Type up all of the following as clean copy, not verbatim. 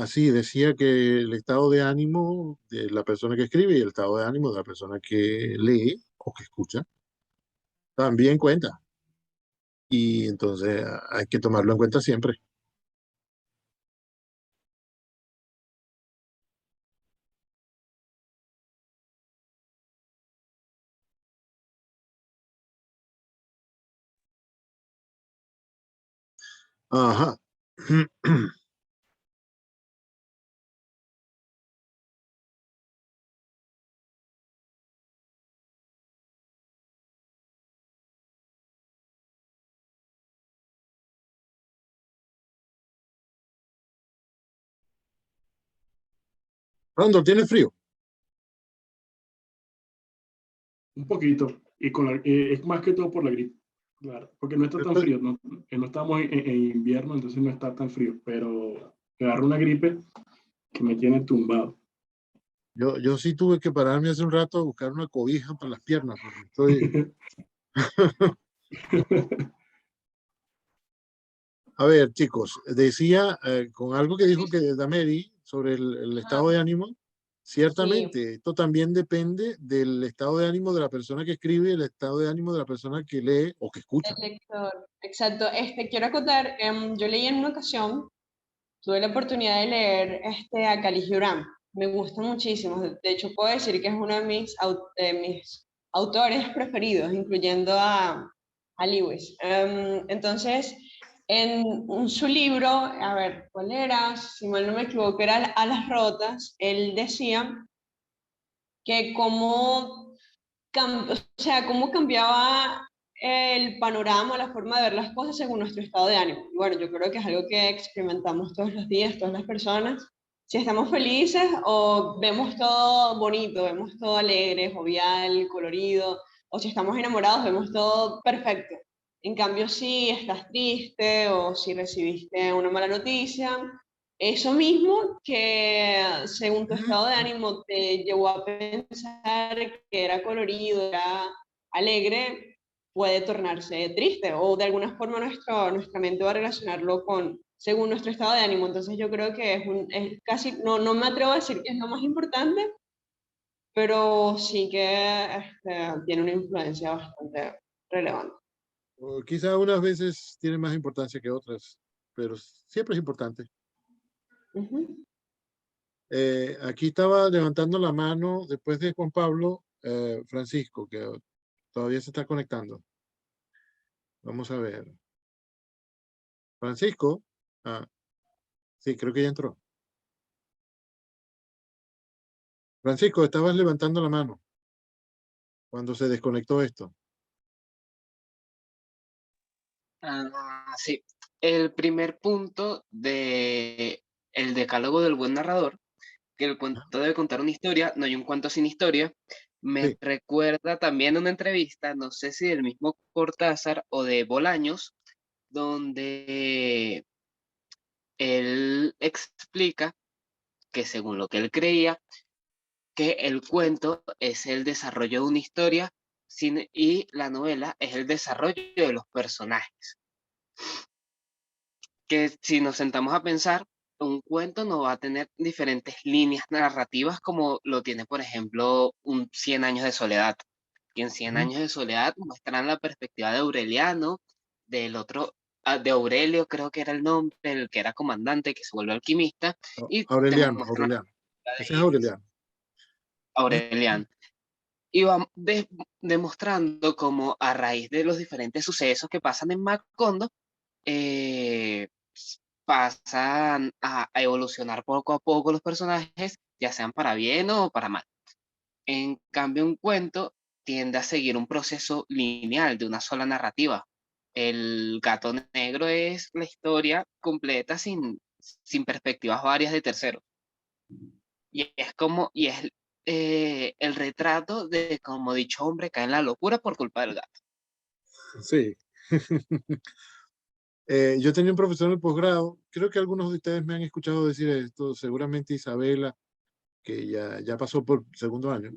Sí, decía que el estado de ánimo de la persona que escribe y el estado de ánimo de la persona que lee o que escucha también cuenta. Y entonces hay que tomarlo en cuenta siempre. Ajá. Randall, ¿tienes frío? Un poquito, y es más que todo por la gripe, claro, porque no está tan Estoy- frío, no, no estamos en invierno, entonces no está tan frío, pero me agarró una gripe que me tiene tumbado. yo sí tuve que pararme hace un rato a buscar una cobija para las piernas, porque estoy... A ver, chicos, decía con algo que dijo que Dameri sobre el estado Ajá, de ánimo, sí, ciertamente, esto también depende del estado de ánimo de la persona que escribe y el estado de ánimo de la persona que lee o que escucha. el lector. Exacto. Quiero acotar, yo leí en una ocasión, tuve la oportunidad de leer a Khalil Gibran. Me gusta muchísimo. De hecho, puedo decir que es uno de mis autores preferidos, incluyendo a Lewis. Entonces, su libro, a ver, ¿cuál era? Si mal no me equivoco, era Alas Rotas. Él decía que o sea, cómo cambiaba el panorama, la forma de ver las cosas según nuestro estado de ánimo. Y bueno, yo creo que es algo que experimentamos todos los días, todas las personas. Si estamos felices o vemos todo bonito, vemos todo alegre, jovial, colorido, o si estamos enamorados, vemos todo perfecto. En cambio, si estás triste o si recibiste una mala noticia, eso mismo que según tu estado de ánimo te llevó a pensar que era colorido, era alegre, puede tornarse triste o de alguna forma nuestra mente va a relacionarlo con según nuestro estado de ánimo. Entonces yo creo que es casi, no me atrevo a decir que es lo más importante, pero sí que tiene una influencia bastante relevante. O quizá unas veces tiene más importancia que otras, pero siempre es importante. Ujú. Aquí estaba levantando la mano después de Juan Pablo, Francisco, que todavía se está conectando. Vamos a ver. Francisco, ah, sí, creo que ya entró. Francisco, estabas levantando la mano cuando se desconectó esto. Sí, el primer punto de el decálogo del buen narrador, que el cuento debe contar una historia, no hay un cuento sin historia, me Sí, recuerda también una entrevista, no sé si del mismo Cortázar o de Bolaños, donde él explica que según lo que él creía, que el cuento es el desarrollo de una historia y la novela es el desarrollo de los personajes. Que si nos sentamos a pensar, un cuento no va a tener diferentes líneas narrativas como lo tiene, por ejemplo, un Cien años de soledad. Y en Cien ujú. años de soledad muestran la perspectiva de Aureliano, del otro, de Aurelio creo que era el nombre, el que era comandante, que se vuelve alquimista, y te Aureliano, muestran la Aureliano. perspectiva Ese es de ellos, Aureliano. Ujú. Aureliano. Y va demostrando cómo a raíz de los diferentes sucesos que pasan en Macondo, eh, pasan a evolucionar poco a poco los personajes, ya sean para bien o para mal. En cambio, un cuento tiende a seguir un proceso lineal de una sola narrativa. El gato negro es la historia completa sin perspectivas varias de terceros. Y es el retrato de cómo dicho hombre cae en la locura por culpa del gato. Sí. Yo tenía un profesor en el posgrado, creo que algunos de ustedes me han escuchado decir esto, seguramente Isabela, que ya pasó por segundo año.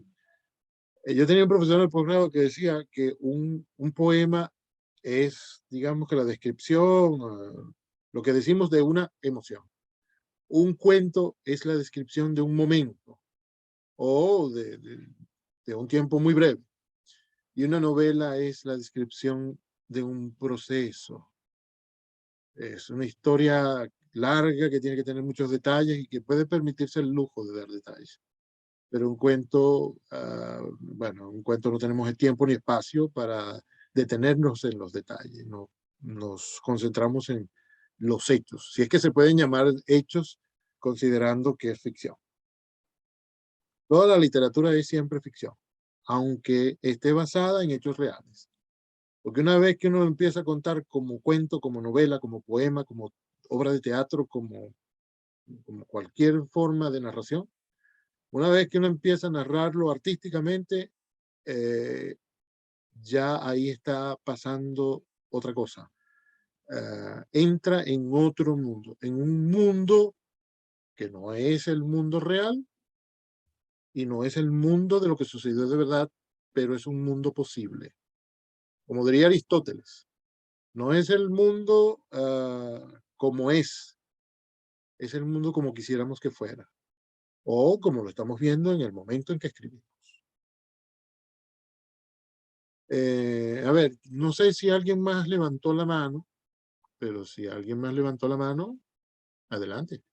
Yo tenía un profesor en el posgrado que decía que un poema es, digamos que la descripción, lo que decimos de una emoción. Un cuento es la descripción de un momento o de un tiempo muy breve. Y una novela es la descripción de un proceso. Es una historia larga que tiene que tener muchos detalles y que puede permitirse el lujo de dar detalles. Pero un cuento, bueno, un cuento no tenemos el tiempo ni espacio para detenernos en los detalles. No, nos concentramos en los hechos. Si es que se pueden llamar hechos considerando que es ficción. Toda la literatura es siempre ficción, aunque esté basada en hechos reales. Porque una vez que uno empieza a contar como cuento, como novela, como poema, como obra de teatro, como cualquier forma de narración, una vez que uno empieza a narrarlo artísticamente, ya ahí está pasando otra cosa. Entra en otro mundo, en un mundo que no es el mundo real y no es el mundo de lo que sucedió de verdad, pero es un mundo posible. Como diría Aristóteles, no es el mundo como es el mundo como quisiéramos que fuera, o como lo estamos viendo en el momento en que escribimos. A ver, no sé si alguien más levantó la mano, pero si alguien más levantó la mano, adelante.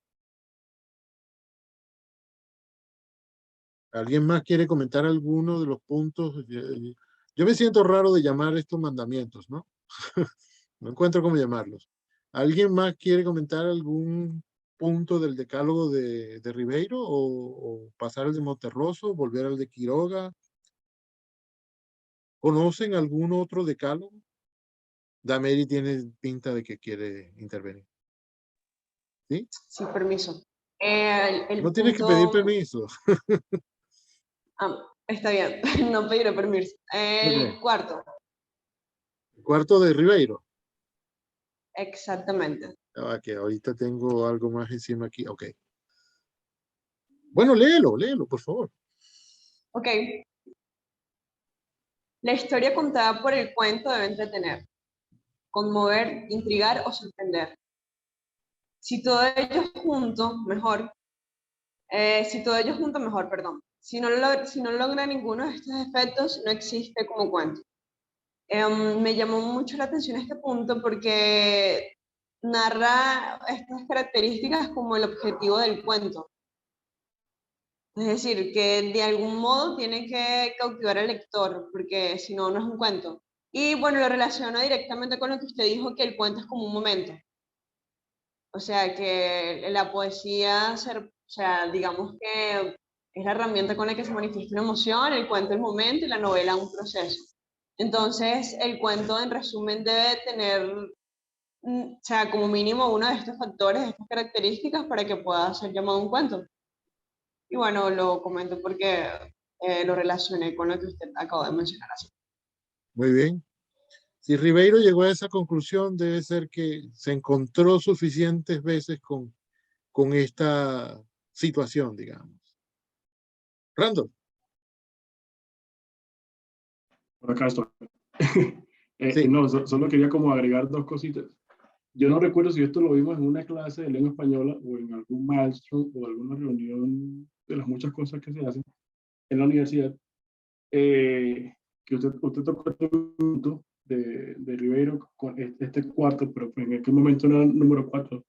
¿Alguien más quiere comentar alguno de los puntos? Yo me siento raro de llamar estos mandamientos, ¿no? No encuentro cómo llamarlos. ¿Alguien más quiere comentar algún punto del decálogo de Ribeiro o pasar al de Monterroso, volver al de Quiroga? ¿Conocen algún otro decálogo? Dameri tiene pinta de que quiere intervenir. ¿Sí? Sin permiso. El No tienes que pedir punto... permiso. Está bien, no pediré permiso. El Ok. cuarto, Cuarto de Ribeiro. exactamente. Que ahorita tengo algo más encima aquí. Ok. Bueno, léelo, por favor. Ok. La historia contada por el cuento debe entretener, conmover, intrigar o sorprender. Si todo ello junto, mejor. Si todo ello junto, mejor, perdón. Si no logra ninguno de estos efectos, no existe como cuento. Me llamó mucho la atención este punto porque narra estas características como el objetivo del cuento. Es decir, que de algún modo tiene que cautivar al lector, porque si no, no es un cuento. Y bueno, lo relaciono directamente con lo que usted dijo, que el cuento es como un momento. O sea, que la poesía, o sea, digamos que es la herramienta con la que se manifiesta una emoción, el cuento el momento y la novela un proceso. Entonces, el cuento en resumen debe tener, o sea, como mínimo uno de estos factores, de estas características para que pueda ser llamado un cuento. Y bueno, lo comento porque lo relacioné con lo que usted acaba de mencionar. Así. Muy bien. Si Ribeiro llegó a esa conclusión, debe ser que se encontró suficientes veces con esta situación, digamos. Randall. Por acá estoy. Sí. No, solo quería como agregar dos cositas. Yo no recuerdo si esto lo vimos en una clase de lengua española o en algún maestro o alguna reunión de las muchas cosas que se hacen en la universidad, que usted tocó el punto de Ribeiro con este cuarto, pero pues en aquel momento no era el número 4.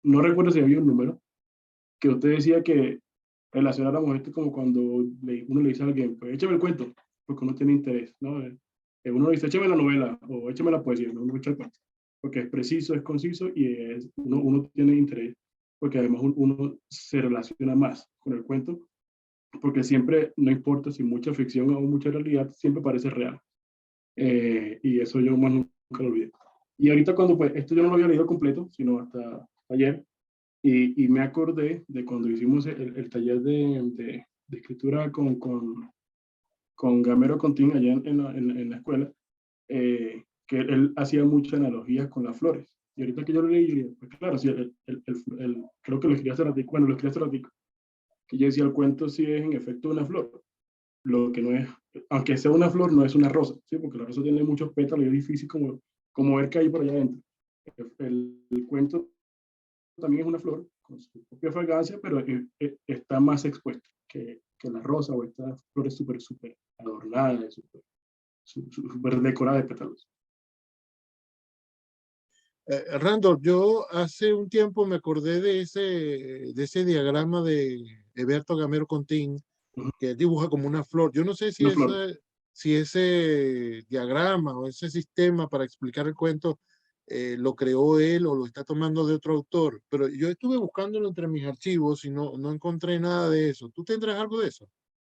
No recuerdo si había un número, que usted decía que relacionáramos esto como cuando uno le dice a alguien, pues échame el cuento, porque uno tiene interés, ¿no? Uno dice, échame la novela o échame la poesía, no uno echa el cuento, porque es preciso, es conciso y uno tiene interés, porque además uno se relaciona más con el cuento, porque siempre, no importa si mucha ficción o mucha realidad, siempre parece real. Y eso yo más nunca lo olvidé. Y ahorita cuando, pues, esto yo no lo había leído completo, sino hasta ayer, y me acordé de cuando hicimos el taller de escritura con Gamero Contín allá en la escuela, que él hacía muchas analogías con las flores. Y ahorita que yo lo leí, yo dije, pues claro, sí, creo que lo escribí hace ratico, bueno, lo escribí hace ratico, que yo decía, el cuento sí es en efecto una flor, lo que no es, aunque sea una flor, no es una rosa, ¿sí? Porque la rosa tiene muchos pétalos y es difícil como ver qué hay por allá adentro. El cuento también es una flor, con su propia fragancia, pero está más expuesta que la rosa o estas flores súper adornadas, súper decoradas de pétalos. Randolph, yo hace un tiempo me acordé de ese diagrama de Eberto Gamero Contín, que dibuja como una flor. Yo no sé si, Una flor. si ese diagrama o ese sistema para explicar el cuento lo creó él o lo está tomando de otro autor, pero yo estuve buscándolo entre mis archivos y no encontré nada de eso. ¿Tú tendrás algo de eso?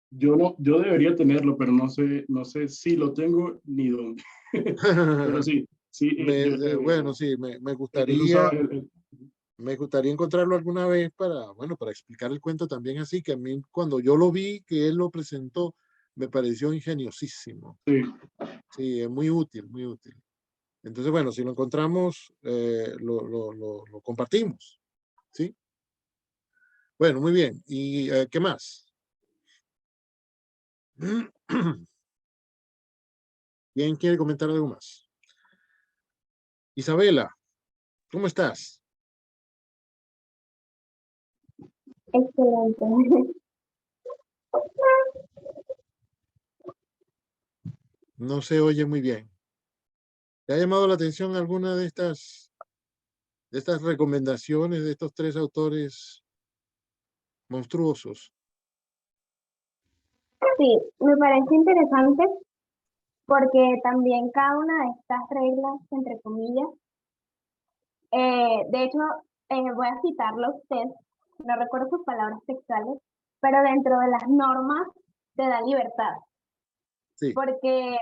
Yo debería tenerlo, pero no sé si lo tengo ni dónde. Pero sí, Bueno, sí, él usaba me gustaría encontrarlo alguna vez bueno, para explicar el cuento también así, que a mí cuando yo lo vi, que él lo presentó, me pareció ingeniosísimo. sí. Sí, es muy útil, muy útil. Entonces, bueno, si lo encontramos, lo compartimos, ¿sí? Bueno, muy bien. ¿Y qué más? ¿Quién quiere comentar algo más? Isabela, ¿cómo estás? Excelente. No se oye muy bien. ¿Te ha llamado la atención alguna de estas recomendaciones de estos tres autores monstruosos? Sí, me parece interesante porque también cada una de estas reglas, entre comillas, de hecho, voy a citarlo a usted, no recuerdo sus palabras textuales, pero dentro de las normas te da libertad, Sí, porque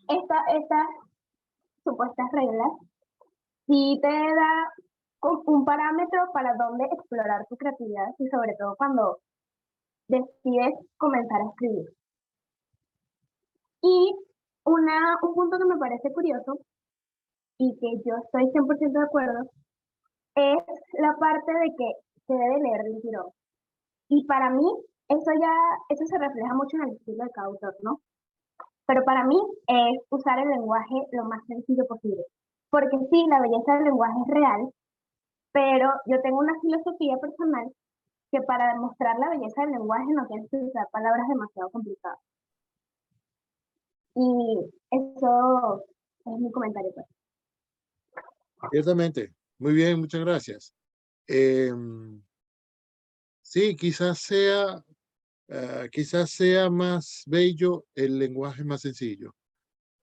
estas supuestas reglas sí te da un parámetro para dónde explorar tu creatividad y sobre todo cuando decides comenzar a escribir. Y un punto que me parece curioso y que yo estoy 100% de acuerdo es la parte de que se debe leer del tirón. Y para mí, eso se refleja mucho en el estilo de cada autor, ¿no? Pero para mí es usar el lenguaje lo más sencillo posible. Porque sí, la belleza del lenguaje es real, pero yo tengo una filosofía personal que para demostrar la belleza del lenguaje no tienes que usar palabras demasiado complicadas. Y eso es mi comentario, pues. ciertamente. Muy bien, muchas gracias. Sí, quizás sea más bello el lenguaje más sencillo.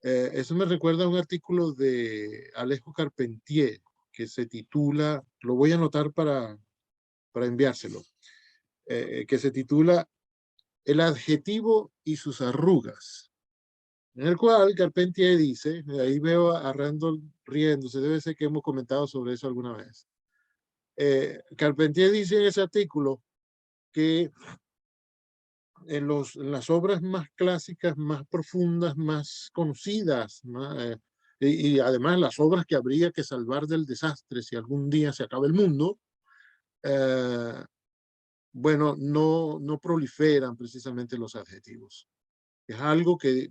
Eso me recuerda a un artículo de Alejo Carpentier que se titula, lo voy a anotar para enviárselo, que se titula El adjetivo y sus arrugas, en el cual Carpentier dice, ahí veo a Randall riéndose, debe ser que hemos comentado sobre eso alguna vez. Carpentier dice en ese artículo que en las obras más clásicas, más profundas, más conocidas, y además las obras que habría que salvar del desastre si algún día se acaba el mundo, bueno, no proliferan precisamente los adjetivos. Es algo que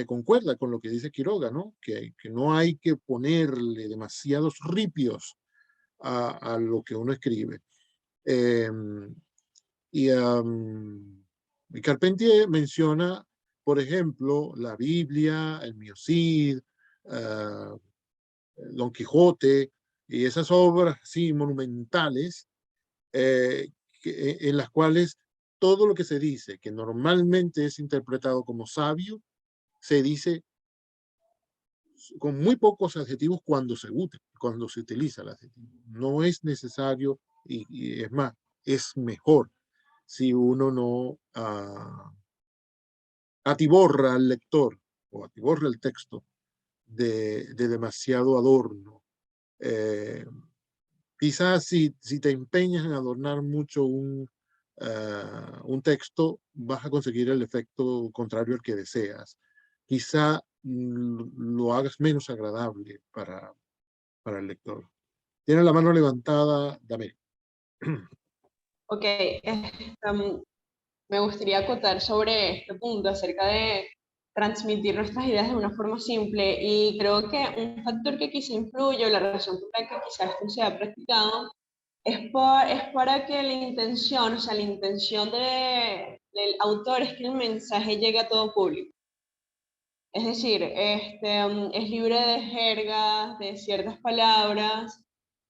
concuerda con lo que dice Quiroga, ¿no? Que no hay que ponerle demasiados ripios a lo que uno escribe. Y Carpentier menciona, por ejemplo, la Biblia, el Miocid, Don Quijote, y esas obras así monumentales, en las cuales todo lo que se dice, que normalmente es interpretado como sabio, se dice con muy pocos adjetivos cuando se utiliza el adjetivo. No es necesario, y es más, es mejor si uno no atiborra al lector o atiborra el texto de demasiado adorno. Quizás si te empeñas en adornar mucho un texto, vas a conseguir el efecto contrario al que deseas. Quizá lo hagas menos agradable para el lector. Tiene la mano levantada, Dame. Ok, me gustaría acotar sobre este punto acerca de transmitir nuestras ideas de una forma simple y creo que un factor que quizá influye o la razón por la que quizás esto se ha practicado es para que la intención, o sea, la intención del autor es que el mensaje llegue a todo público. Es decir, es libre de jergas, de ciertas palabras,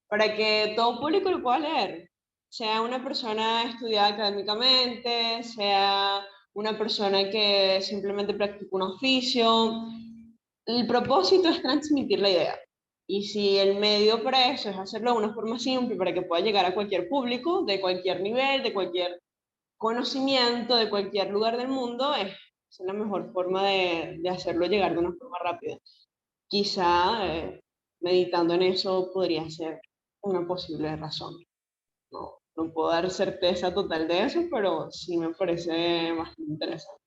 para que todo público lo pueda leer. Sea una persona estudiada académicamente, sea una persona que simplemente practica un oficio. El propósito es transmitir la idea. Y si el medio para eso es hacerlo de una forma simple, para que pueda llegar a cualquier público, de cualquier nivel, de cualquier conocimiento, de cualquier lugar del mundo, es la mejor forma de hacerlo llegar de una forma rápida. Quizá meditando en eso podría ser una posible razón. No puedo dar certeza total de eso, pero sí me parece bastante interesante.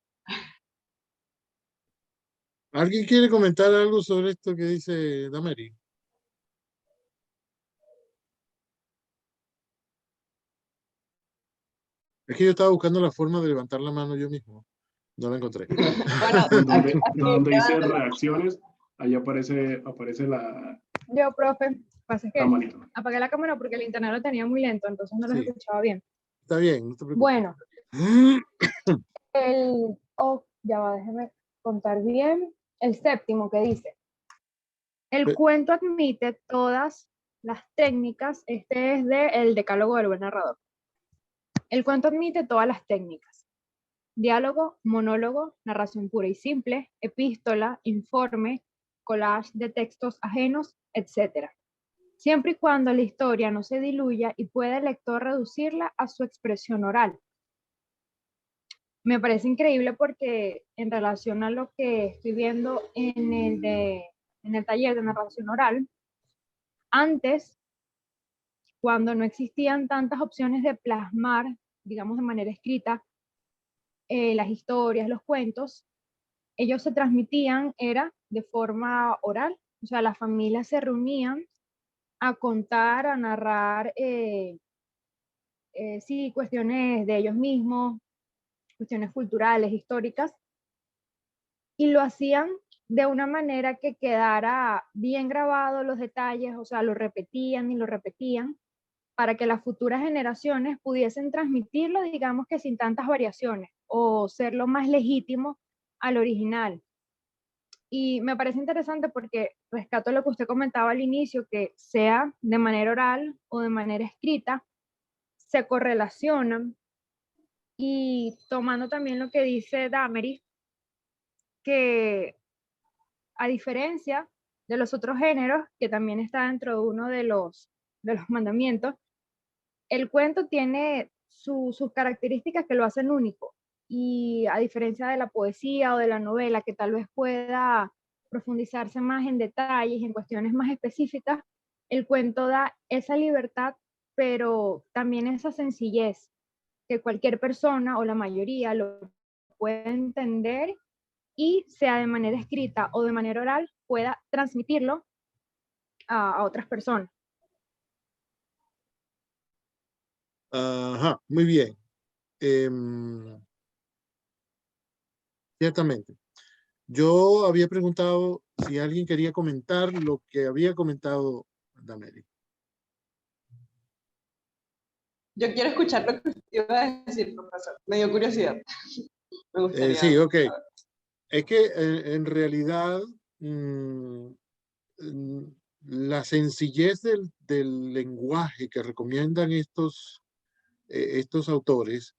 ¿Alguien quiere comentar algo sobre esto que dice Dameri? Es que yo estaba buscando la forma de levantar la mano yo mismo. No la encontré. Bueno, Donde, aquí donde dice levántala. reacciones, ahí aparece la Yo, profe, pasa es que manito. apagué la cámara porque el internet lo tenía muy lento, entonces no los Sí. escuchaba bien. Está bien, no te preocupes. Bueno, ya va, déjeme contar bien. El séptimo que dice, el Pe- cuento admite todas las técnicas, este es el decálogo del buen narrador. El cuento admite todas las técnicas: diálogo, monólogo, narración pura y simple, epístola, informe, collage de textos ajenos, etc. Siempre y cuando la historia no se diluya y pueda el lector reducirla a su expresión oral. Me parece increíble porque en relación a lo que estoy viendo en el taller de narración oral, antes, cuando no existían tantas opciones de plasmar, digamos de manera escrita, las historias, los cuentos, ellos se transmitían, era de forma oral, o sea, las familias se reunían a contar, a narrar, sí, cuestiones de ellos mismos, cuestiones culturales, históricas, y lo hacían de una manera que quedara bien grabado los detalles, o sea, lo repetían y lo repetían, para que las futuras generaciones pudiesen transmitirlo, digamos que sin tantas variaciones, o ser lo más legítimo al original. Y me parece interesante porque rescato lo que usted comentaba al inicio, que sea de manera oral o de manera escrita, se correlacionan. Y tomando también lo que dice Damery, que a diferencia de los otros géneros, que también está dentro de uno de los mandamientos, el cuento tiene sus características que lo hacen único. Y a diferencia de la poesía o de la novela, que tal vez pueda profundizarse más en detalles, en cuestiones más específicas, el cuento da esa libertad, pero también esa sencillez, que cualquier persona o la mayoría lo puede entender y sea de manera escrita o de manera oral, pueda transmitirlo a otras personas. Ajá, muy bien. Ciertamente. Yo había preguntado si alguien quería comentar lo que había comentado Dameri. Yo quiero escuchar lo que usted iba a decir, profesor. Me dio curiosidad. Me gustaría Sí, ok. saber. Es que en realidad la sencillez del lenguaje que recomiendan estos autores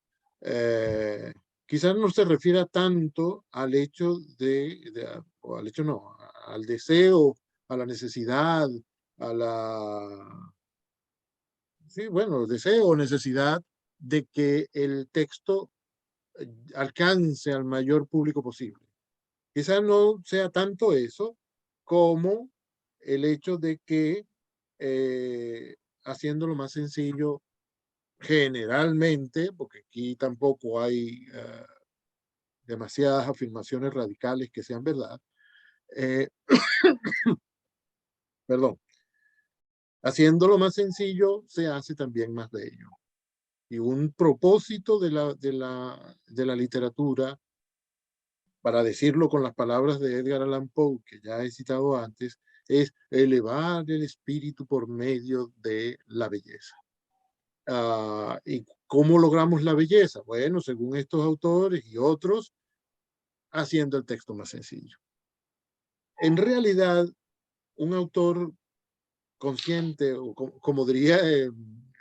quizás no se refiera tanto al hecho o al hecho no, al deseo, a la necesidad, a la, sí, bueno, deseo o necesidad de que el texto alcance al mayor público posible. Quizás no sea tanto eso como el hecho de que haciéndolo más sencillo generalmente, porque aquí tampoco hay demasiadas afirmaciones radicales que sean verdad, perdón, haciéndolo más sencillo se hace también más bello. Y un propósito de la literatura, para decirlo con las palabras de Edgar Allan Poe, que ya he citado antes, es elevar el espíritu por medio de la belleza. ¿Y cómo logramos la belleza? Bueno, según estos autores y otros, haciendo el texto más sencillo. En realidad, un autor consciente, o como diría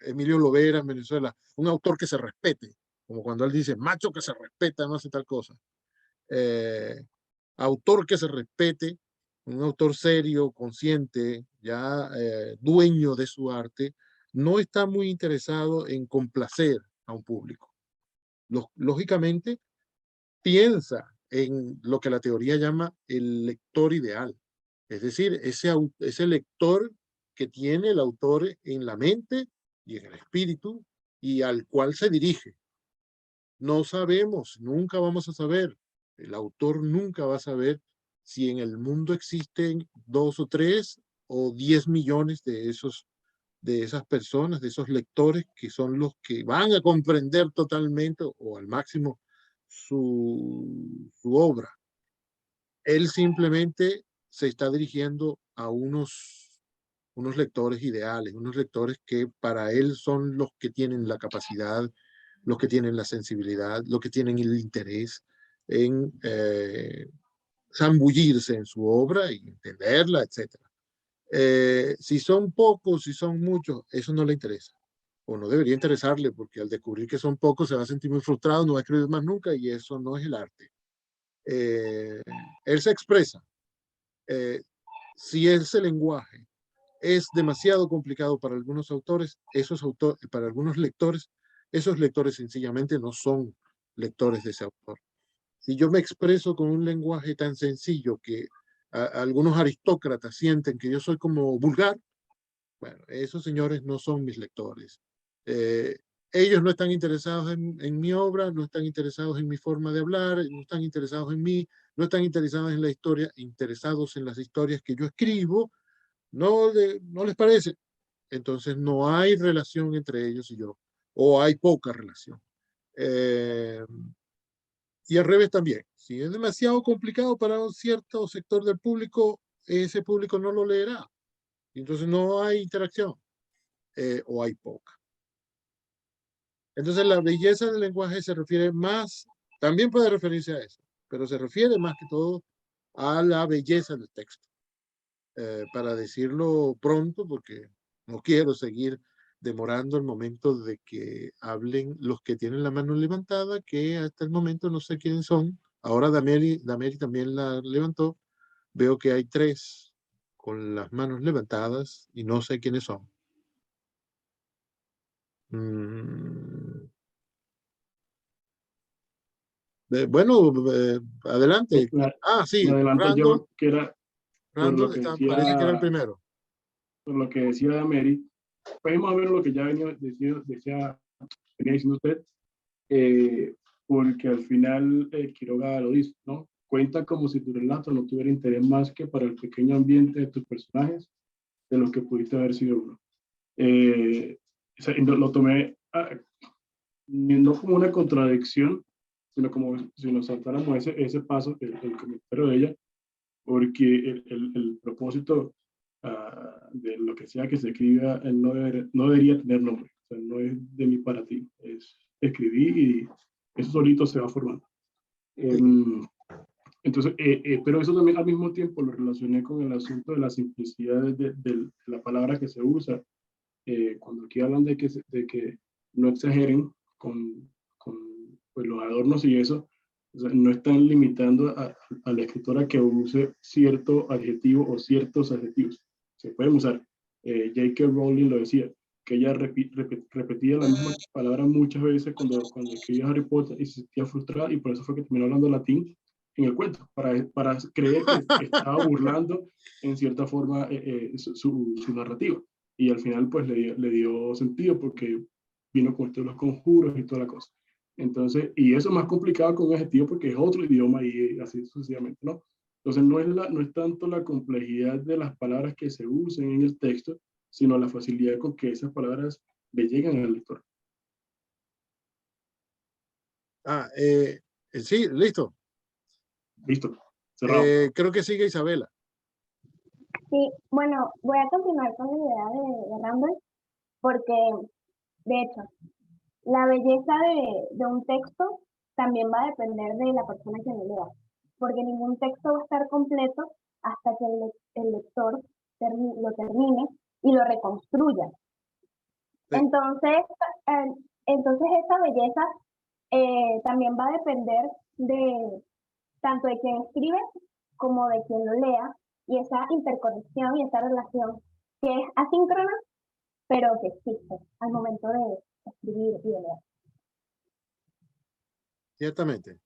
Emilio Lovera en Venezuela, un autor que se respete, como cuando él dice, macho que se respeta, no hace tal cosa. Autor que se respete, un autor serio, consciente, ya dueño de su arte, no está muy interesado en complacer a un público. Lógicamente, piensa en lo que la teoría llama el lector ideal. Es decir, ese lector que tiene el autor en la mente y en el espíritu y al cual se dirige. No sabemos, nunca vamos a saber, el autor nunca va a saber si en el mundo existen 2 o 3 o 10 millones de esas personas, de esos lectores que son los que van a comprender totalmente o al máximo su obra. Él simplemente se está dirigiendo a unos lectores ideales, unos lectores que para él son los que tienen la capacidad, los que tienen la sensibilidad, los que tienen el interés en zambullirse en su obra y entenderla, etc. Si son pocos, si son muchos, eso no le interesa. O no debería interesarle, porque al descubrir que son pocos se va a sentir muy frustrado, no va a escribir más nunca, y eso no es el arte. Él se expresa. Si ese lenguaje es demasiado complicado para algunos autores, para algunos lectores, esos lectores sencillamente no son lectores de ese autor. Si yo me expreso con un lenguaje tan sencillo que algunos aristócratas sienten que yo soy como vulgar, bueno, esos señores no son mis lectores. Ellos no están interesados en mi obra, no están interesados en mi forma de hablar, no están interesados en mí, no están interesados en la historia, interesados en las historias que yo escribo. No les parece. Entonces no hay relación entre ellos y yo, o hay poca relación. Y al revés también. Si es demasiado complicado para un cierto sector del público, ese público no lo leerá. Entonces no hay interacción, o hay poca. Entonces la belleza del lenguaje se refiere más, también puede referirse a eso, pero se refiere más que todo a la belleza del texto. Para decirlo pronto, porque no quiero seguir demorando el momento de que hablen los que tienen la mano levantada, que hasta el momento no sé quiénes son. Ahora Dameri también la levantó. Veo que hay 3 con las manos levantadas y no sé quiénes son. Bueno, adelante. Sí, me adelanto Brandon. yo, que era por lo que Parece que era el primero. Por lo que decía Mary, pues más o menos lo que ya venía diciendo usted, porque al final Quiroga lo dice, ¿no? Cuenta como si tu relato no tuviera interés más que para el pequeño ambiente de tus personajes, de los que pudiste haber sido uno. Lo tomé no como una contradicción, sino como si nos saltáramos ese paso, el comentario de ella, porque el propósito de lo que sea que se escriba no debería tener nombre, o sea, no es de mí para ti, es escribir y eso solito se va formando. Entonces, pero eso también al mismo tiempo lo relacioné con el asunto de la simplicidad de la palabra que se usa, cuando aquí hablan de que no exageren con pues, los adornos y eso, o sea, no están limitando a la escritora que use cierto adjetivo o ciertos adjetivos. Se pueden usar. J.K. Rowling lo decía, que ella repetía la misma palabra muchas veces cuando escribía Harry Potter y se sentía frustrada, y por eso fue que terminó hablando latín en el cuento, para creer que estaba burlando en cierta forma su narrativa. Y al final pues le dio sentido porque vino con los conjuros y toda la cosa. Entonces, y eso es más complicado con un adjetivo porque es otro idioma y así sucesivamente, ¿no? Entonces, no es tanto la complejidad de las palabras que se usen en el texto, sino la facilidad con que esas palabras le llegan al lector. Sí, listo. Listo, cerrado. Creo que sigue Isabela. Sí, bueno, voy a continuar con la idea de Randall, porque De hecho, la belleza de un texto también va a depender de la persona que lo lea, porque ningún texto va a estar completo hasta que el lector lo termine y lo reconstruya. Sí. Entonces, eh, entonces esa belleza también va a depender de tanto de quien escribe como de quien lo lea, y esa interconexión y esa relación que es asíncrona, pero que existe al momento de escribir y de leer. Ciertamente.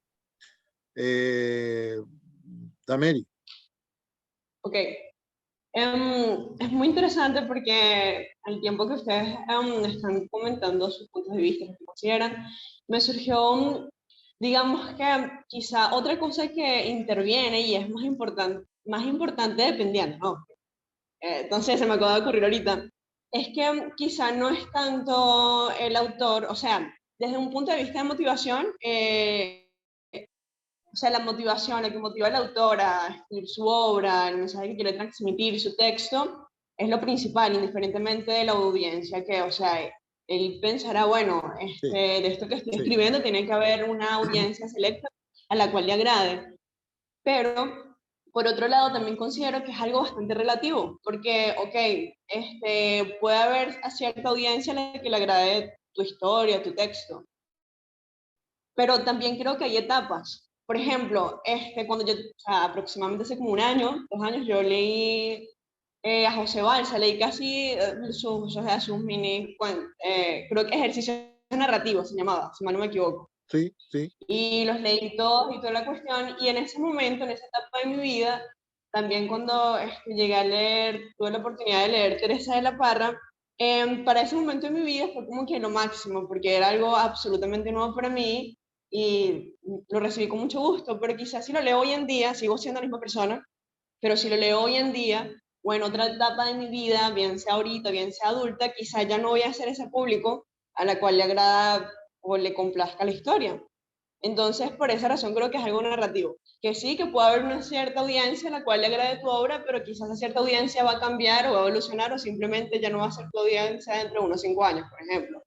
Dameri. Ok. Es muy interesante porque al tiempo que ustedes están comentando sus puntos de vista, lo que consideran, me surgió, digamos que quizá otra cosa que interviene y es más importante dependiendo, ¿no? Entonces se me acaba de ocurrir ahorita, es que quizá no es tanto el autor, o sea, desde un punto de vista de motivación, o sea, la motivación, la que motiva al autor a escribir su obra, el mensaje que quiere transmitir, su texto, es lo principal, indiferentemente de la audiencia, que, o sea, él pensará, bueno, Sí, de esto que estoy sí. escribiendo tiene que haber una audiencia selecta a la cual le agrade. Pero, por otro lado, también considero que es algo bastante relativo, porque, ok, puede haber a cierta audiencia a la que le agrade tu historia, tu texto, pero también creo que hay etapas. Por ejemplo, cuando yo, o sea, aproximadamente hace como un año, 2 años, yo leí a José Balsa, leí casi o sea, sus mini, creo que ejercicios narrativos se llamaba, si mal no me equivoco. Sí, sí. Y los leí todos y toda la cuestión, y en ese momento, en esa etapa de mi vida, también cuando llegué a leer, tuve la oportunidad de leer Teresa de la Parra, para ese momento de mi vida fue como que lo máximo, porque era algo absolutamente nuevo para mí, y lo recibí con mucho gusto, pero quizás si lo leo hoy en día, sigo siendo la misma persona, pero si lo leo hoy en día, o en otra etapa de mi vida, bien sea ahorita, bien sea adulta, quizás ya no voy a ser ese público a la cual le agrada o le complazca la historia. Entonces, por esa razón creo que es algo narrativo. Que sí, que puede haber una cierta audiencia a la cual le agrade tu obra, pero quizás esa cierta audiencia va a cambiar o va a evolucionar o simplemente ya no va a ser tu audiencia dentro de unos 5 años, por ejemplo.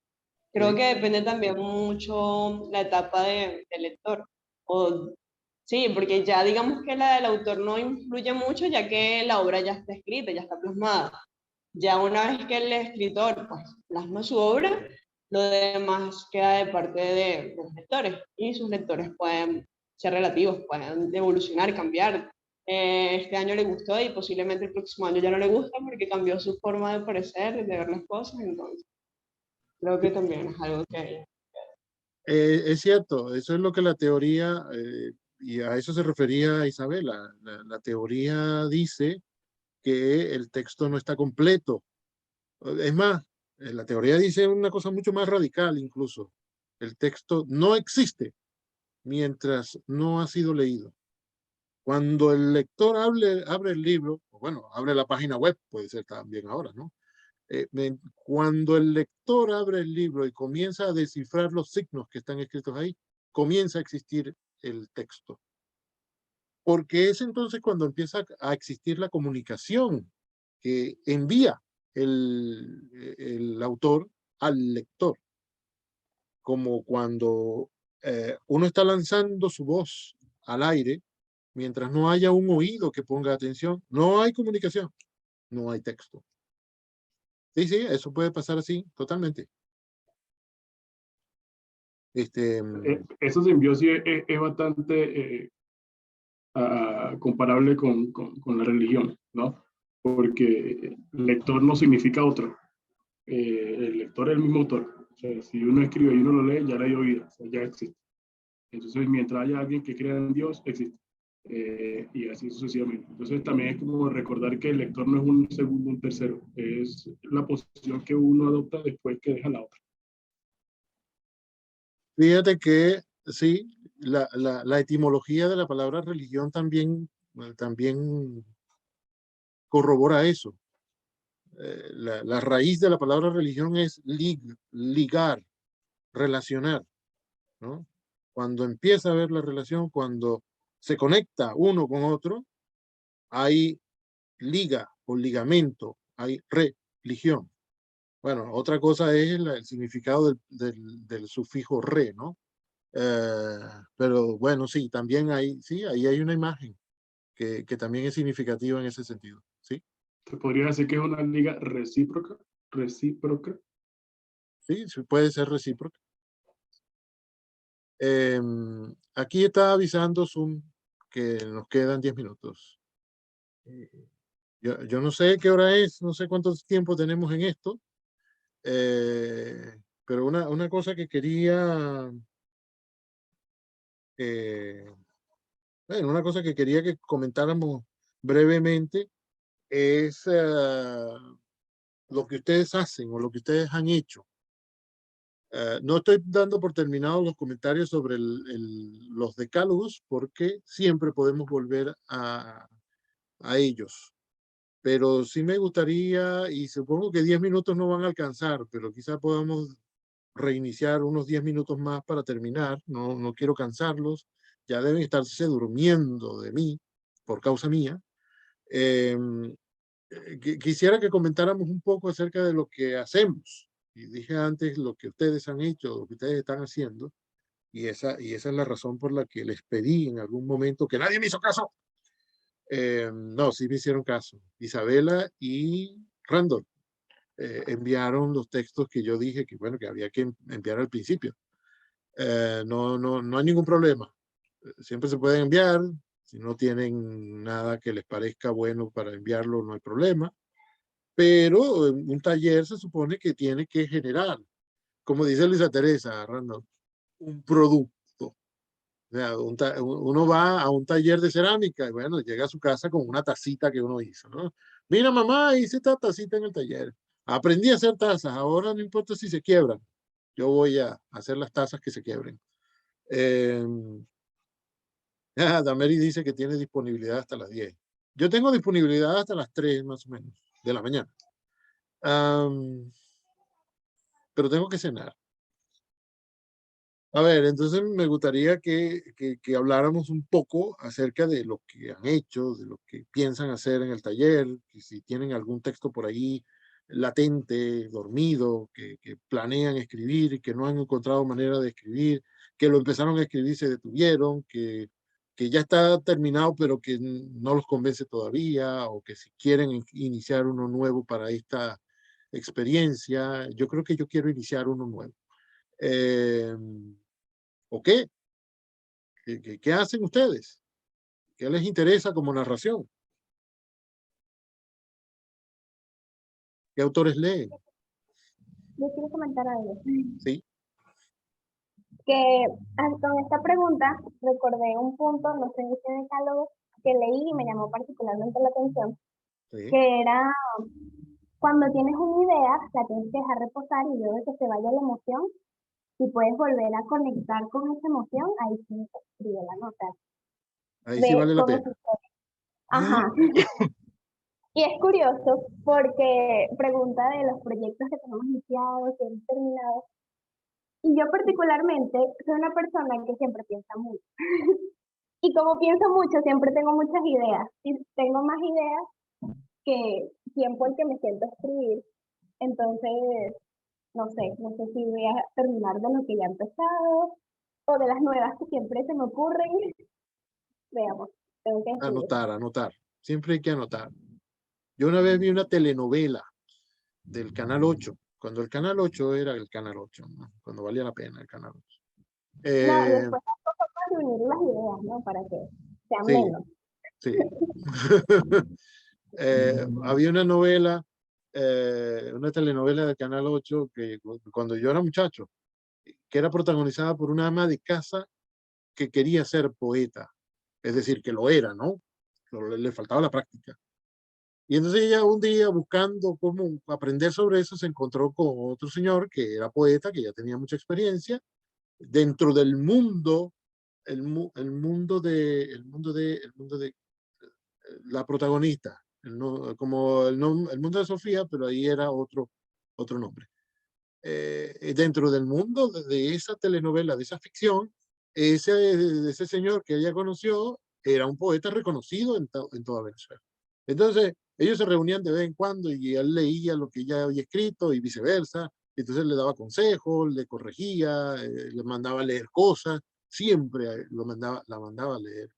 Creo Sí. que depende también mucho la etapa del lector. O, sí, porque ya digamos que la del autor no influye mucho ya que la obra ya está escrita, ya está plasmada. Ya una vez que el escritor pues, plasma su obra, lo demás queda de parte de los lectores. Y sus lectores pueden ser relativos, pueden evolucionar, cambiar. Este año le gustó y posiblemente el próximo año ya no le gusta porque cambió su forma de parecer, de ver las cosas. Entonces, creo que también es algo que... Es cierto, eso es lo que la teoría, y a eso se refería Isabela, la teoría dice que el texto no está completo. Es más, la teoría dice una cosa mucho más radical incluso. El texto no existe mientras no ha sido leído. Cuando el lector abre el libro, o bueno, abre la página web, puede ser también ahora, ¿no? Cuando el lector abre el libro y comienza a descifrar los signos que están escritos ahí, comienza a existir el texto. Porque es entonces cuando empieza a existir la comunicación que envía el autor al lector. Como cuando uno está lanzando su voz al aire, mientras no haya un oído que ponga atención, no hay comunicación, no hay texto. Sí, sí, eso puede pasar así, totalmente. Esa simbiosis es bastante comparable con la religión, ¿no? Porque el lector no significa otro. El lector es el mismo autor. O sea, si uno escribe y uno lo lee, ya le dio vida, o sea, ya existe. Entonces, mientras haya alguien que crea en Dios, existe. Y así sucesivamente. Entonces, también es como recordar que el lector no es un segundo, un tercero, es la posición que uno adopta después que deja la otra. Fíjate que sí, la etimología de la palabra religión también corrobora eso. La raíz de la palabra religión es ligar, relacionar, ¿no? Cuando empieza a ver la relación, cuando se conecta uno con otro, hay liga o ligamento, hay religión. Bueno, otra cosa es el significado del sufijo re, ¿no? Pero bueno, sí, también sí, ahí hay una imagen que también es significativa en ese sentido, ¿sí? Se podría decir que es una liga recíproca, recíproca. Sí, sí puede ser recíproca. Aquí está avisando Zoom que nos quedan 10 minutos. Yo no sé qué hora es, no sé cuánto tiempo tenemos en esto, pero una cosa que quería, bueno, una cosa que quería que comentáramos brevemente es lo que ustedes hacen o lo que ustedes han hecho. No estoy dando por terminados los comentarios sobre los decálogos porque siempre podemos volver a ellos. Pero sí me gustaría, y supongo que 10 minutos no van a alcanzar, pero quizá podamos reiniciar unos 10 minutos más para terminar. No quiero cansarlos. Ya deben estarse durmiendo de mí por causa mía. Quisiera que comentáramos un poco acerca de lo que hacemos. Y dije antes lo que ustedes han hecho, lo que ustedes están haciendo. Y esa es la razón por la que les pedí en algún momento que nadie me hizo caso. No, sí me hicieron caso. Isabela y Randall enviaron los textos que yo dije que, bueno, que había que enviar al principio. No hay ningún problema. Siempre se pueden enviar. Si no tienen nada que les parezca bueno para enviarlo, no hay problema. Pero un taller se supone que tiene que generar, como dice Luisa Teresa, Randall, un producto. O sea, uno va a un taller de cerámica y bueno, llega a su casa con una tacita que uno hizo, ¿no? Mira, mamá, hice esta tacita en el taller. Aprendí a hacer tazas, ahora no importa si se quiebran. Yo voy a hacer las tazas que se quiebren. Eh, Dameri dice que tiene disponibilidad hasta las 10. Yo tengo disponibilidad hasta las 3 más o menos de la mañana. Pero tengo que cenar. A ver, entonces me gustaría que habláramos un poco acerca de lo que han hecho, de lo que piensan hacer en el taller, que si tienen algún texto por ahí latente, dormido, que planean escribir y que no han encontrado manera de escribir, que lo empezaron a escribir y se detuvieron, que ya está terminado pero que no los convence todavía, o que si quieren iniciar uno nuevo para esta experiencia. Yo creo que yo quiero iniciar uno nuevo. ¿O qué? ¿Qué hacen ustedes? ¿Qué les interesa como narración? ¿Qué autores leen? Yo quiero comentar algo. Sí, Que con esta pregunta recordé un punto, no sé en qué decálogo, que leí y me llamó particularmente la atención, sí. que era cuando tienes una idea, la tienes que dejar reposar y luego de que se vaya la emoción, si puedes volver a conectar con esa emoción, ahí sí escribe la nota. Ahí sí Ve vale la cómo pena. se puede. Ajá. Y es curioso porque pregunta de los proyectos que tenemos iniciados, que hemos terminado. Y yo particularmente soy una persona que siempre piensa mucho. Y como pienso mucho, siempre tengo muchas ideas. Y tengo más ideas que tiempo en que me siento a escribir. Entonces, no sé si voy a terminar de lo que ya he empezado o de las nuevas que siempre se me ocurren. Veamos, tengo que escribir. Anotar. Siempre hay que anotar. Yo una vez vi una telenovela del Canal 8, cuando el Canal 8 era el Canal 8, ¿no? Cuando valía la pena el Canal 8. No, y después tampoco formas de unir las ideas, ¿no? Para que sean Sí, menos. sí. Había una novela, una telenovela del Canal 8 que cuando yo era muchacho, que era protagonizada por una ama de casa que quería ser poeta, es decir, que lo era, ¿no? Pero le faltaba la práctica. Y entonces ella un día buscando cómo aprender sobre eso se encontró con otro señor que era poeta, que ya tenía mucha experiencia dentro del mundo, el mundo de la protagonista, como el mundo de Sofía, pero ahí era otro nombre. Dentro del mundo de esa telenovela, de esa ficción, ese señor que ella conoció era un poeta reconocido en toda Venezuela. Entonces, Ellos se reunían de vez en cuando y él leía lo que ella había escrito y viceversa. Entonces le daba consejos, le corregía, le mandaba a leer cosas, siempre la mandaba a leer.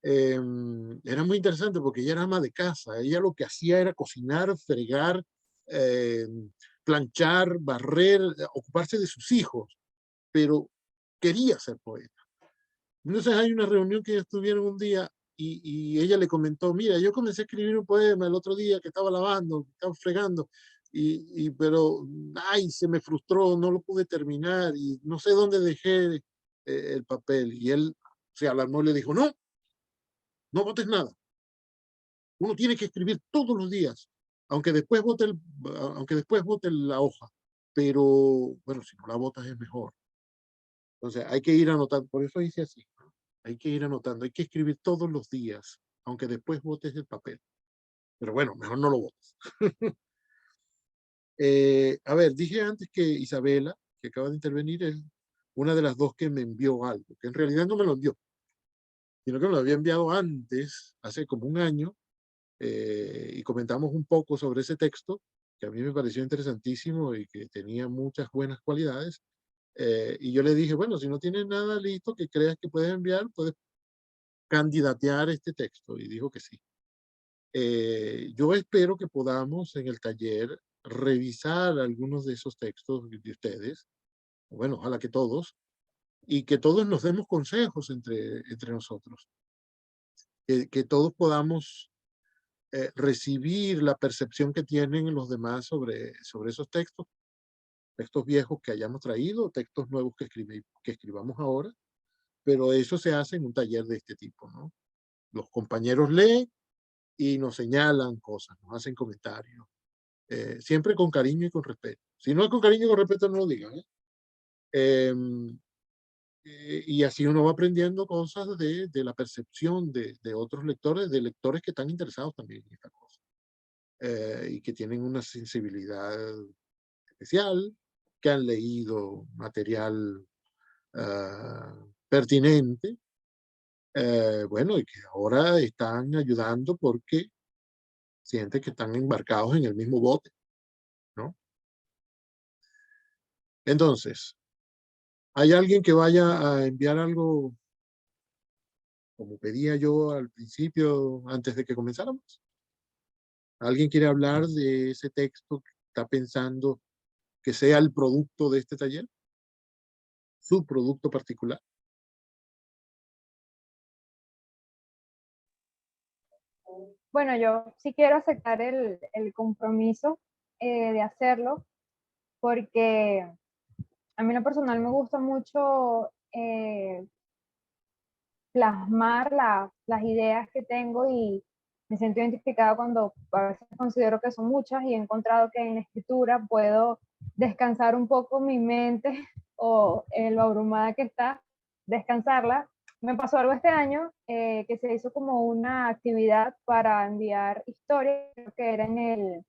Era muy interesante porque ella era ama de casa. Ella lo que hacía era cocinar, fregar, eh, planchar, barrer, ocuparse de sus hijos, pero quería ser poeta. Entonces hay una reunión que ellos tuvieron un día y ella le comentó, mira, yo comencé a escribir un poema el otro día que estaba lavando, que estaba fregando, pero, ay, se me frustró, no lo pude terminar y no sé dónde dejé el papel. Y él se alarmó y le dijo, no, no botes nada. Uno tiene que escribir todos los días, aunque después bote la hoja. Pero, bueno, si no la botas es mejor. Entonces, hay que ir anotando. Por eso hice así. ¿No? Hay que ir anotando. Hay que escribir todos los días, aunque después botes el papel. Pero bueno, mejor no lo botes. A ver, dije antes que Isabela, que acaba de intervenir, es una de las dos que me envió algo, que en realidad no me lo envió, sino que me lo había enviado antes, hace como un año, y comentamos un poco sobre ese texto, que a mí me pareció interesantísimo y que tenía muchas buenas cualidades. Y yo le dije, bueno, si no tienes nada listo que creas que puedes enviar, puedes candidatear este texto. Y dijo que sí. Yo espero que podamos en el taller revisar algunos de esos textos de ustedes, bueno, ojalá que todos, y que todos nos demos consejos entre nosotros. Que todos podamos recibir la percepción que tienen los demás sobre esos textos viejos que hayamos traído, textos nuevos que escribamos ahora, pero eso se hace en un taller de este tipo, ¿no? Los compañeros leen y nos señalan cosas, nos hacen comentarios, siempre con cariño y con respeto. Si no es con cariño y con respeto, no lo digan, ¿eh? Y así uno va aprendiendo cosas de la percepción de otros lectores, de lectores que están interesados también en esta cosa, y que tienen una sensibilidad especial, que han leído material pertinente, bueno, y que ahora están ayudando porque sienten que están embarcados en el mismo bote, ¿no? Entonces, ¿hay alguien que vaya a enviar algo como pedía yo al principio, antes de que comenzáramos? ¿Alguien quiere hablar de ese texto que está pensando que sea el producto de este taller? ¿Su producto particular? Bueno, yo sí quiero aceptar el compromiso de hacerlo, porque a mí en lo personal me gusta mucho plasmar las ideas que tengo y me siento identificada cuando a veces considero que son muchas y he encontrado que en la escritura puedo descansar un poco mi mente o en lo abrumada que está, descansarla. Me pasó algo este año que se hizo como una actividad para enviar historias, creo que era en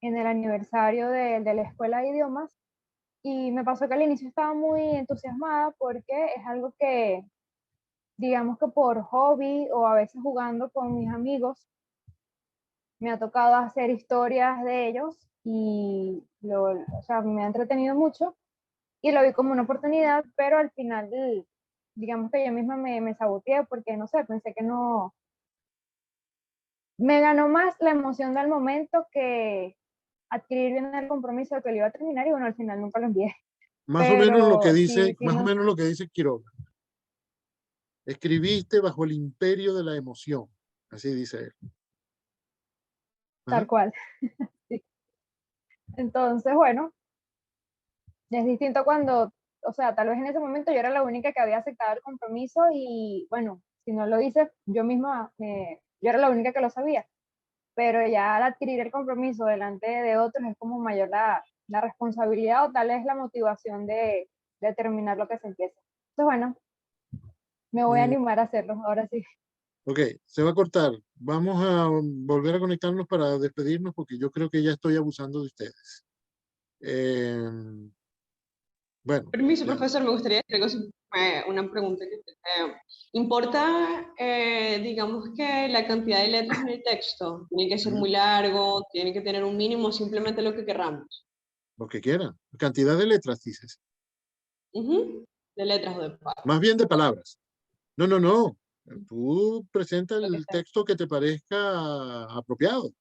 el aniversario de la escuela de idiomas, y me pasó que al inicio estaba muy entusiasmada porque es algo que, digamos que por hobby o a veces jugando con mis amigos, me ha tocado hacer historias de ellos y o sea, me ha entretenido mucho y lo vi como una oportunidad, pero al final, digamos que yo misma me saboteé porque, no sé, pensé que no, me ganó más la emoción del momento que adquirir bien el compromiso de que lo iba a terminar y bueno, al final nunca lo envié. Más o menos lo que Pero dice, sí, sí, más o no, menos lo que dice Quiroga. Escribiste bajo el imperio de la emoción, así dice él. Ajá. tal cual. Sí. Entonces, bueno, es distinto cuando, o sea, tal vez en ese momento yo era la única que había aceptado el compromiso y bueno, si no lo hice, yo misma, yo era la única que lo sabía, pero ya al adquirir el compromiso delante de otros es como mayor la responsabilidad o tal vez la motivación de terminar lo que se empieza. Entonces, bueno, me voy a Mm, animar a hacerlo, ahora sí. ok, se va a cortar. Vamos a volver a conectarnos para despedirnos porque yo creo que ya estoy abusando de ustedes. Bueno, Permiso, ya. profesor, me gustaría hacer algo, una pregunta que ¿importa, digamos que la cantidad de letras en el texto? ¿Tiene que ser Ujú. muy largo? ¿Tiene que tener un mínimo? Simplemente lo que querramos. Lo que quieran. Cantidad de letras, dices. Ujú. De letras o de palabras, Más bien de palabras. No, no, no. Tú presenta lo que el sea. texto que te parezca apropiado.